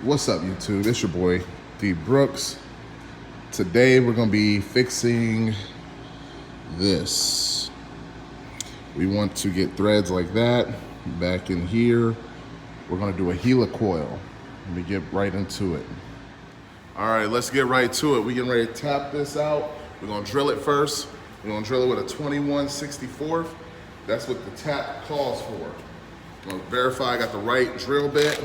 What's up, YouTube? It's your boy D Brooks. Today we're gonna be fixing this. We want to get threads like that back in here. We're gonna do a helicoil. Let me get right into it. All right, let's get right to it. We're getting ready to tap this out. We're gonna drill it first. We're gonna drill it with a 21/64. That's what the tap calls for. I'm gonna verify I got the right drill bit.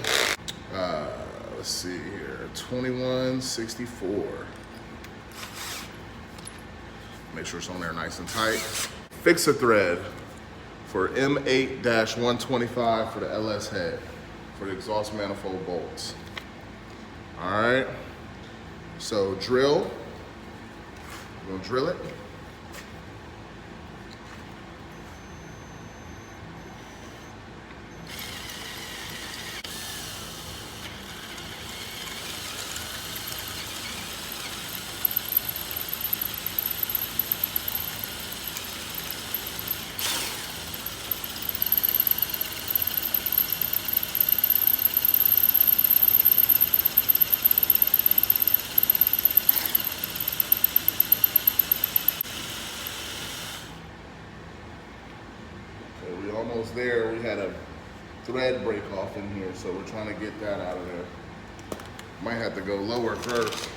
Let's see here, 21/64. Make sure it's on there nice and tight. Fix a thread for M8-125 for the LS head, for the exhaust manifold bolts. All right, so drill, we're gonna drill it. We're almost there. We had a thread break off in here, so we're trying to get that out of there. Might have to go lower first.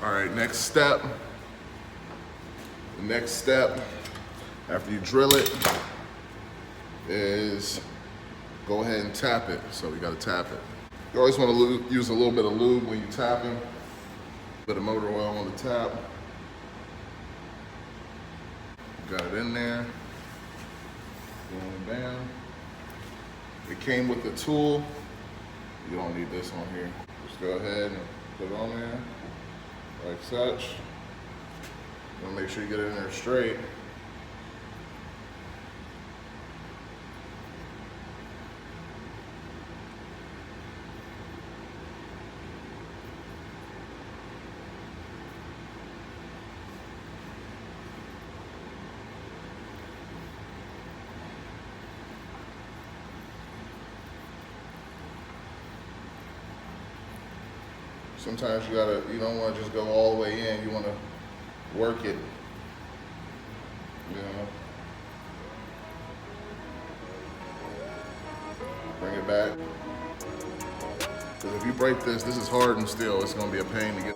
All right, next step. The next step after you drill it is go ahead and tap it. So we gotta tap it. You always wanna use a little bit of lube when you're tapping. A bit of motor oil on the tap. Got it in there. Boom, bam. It came with the tool. You don't need this on here. Just go ahead and put it on there, like such. You wanna make sure you get it in there straight. Sometimes you don't want to just go all the way in. You want to work it, you know. Bring it back. Because if you break this is hardened steel. It's going to be a pain to get.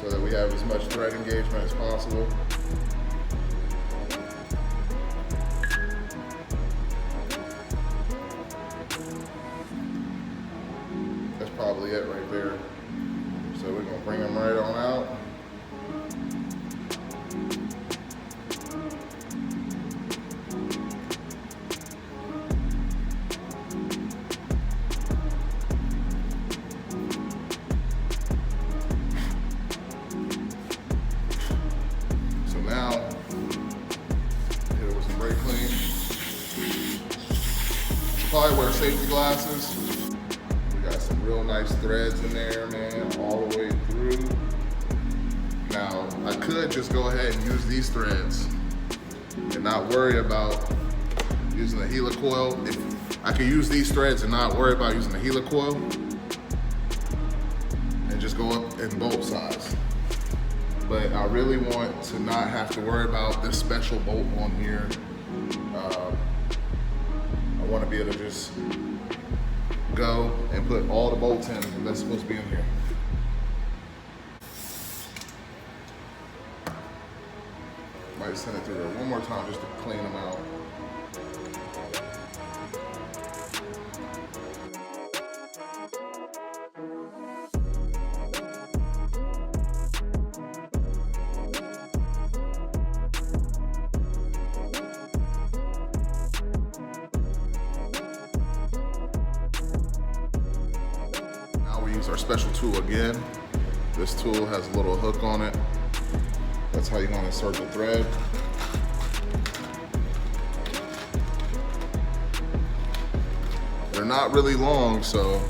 So that we have as much thread engagement as possible. That's probably it right there. So we're gonna bring them right on out. Probably wear safety glasses. We got some real nice threads in there, man, all the way through. Now, I could just go ahead and use these threads and not worry about using the helicoil. If I could use these threads and not worry about using the helicoil and just go up in bolt size. But I really want to not have to worry about this special bolt on here. I want to be able to just go and put all the bolts in that's supposed to be in here. right, send it through there one more time just to clean them out. Now we use our special tool again. This tool has a little hook on it. That's how you're going to insert the thread. They're not really long, so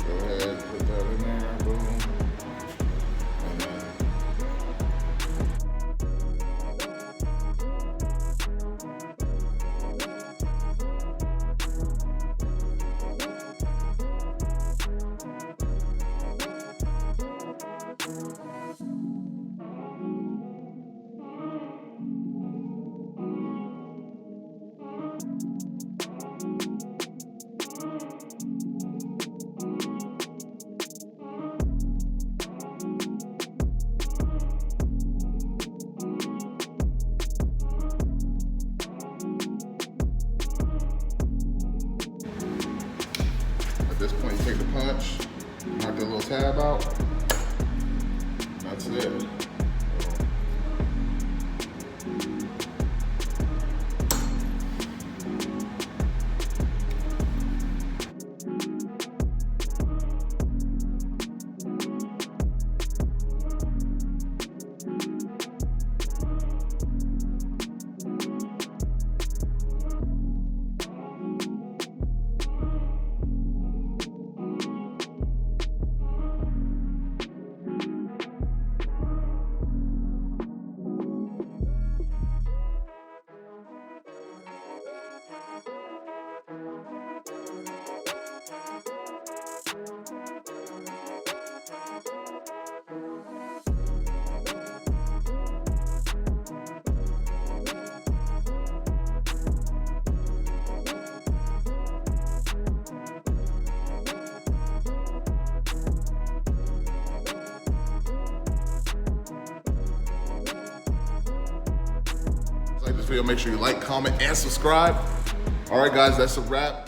go ahead, put that in there, boom. And then at this point, you take the punch, knock the little tab out. That's it. Like this video, make sure you like, comment, and subscribe. All right, guys, that's a wrap.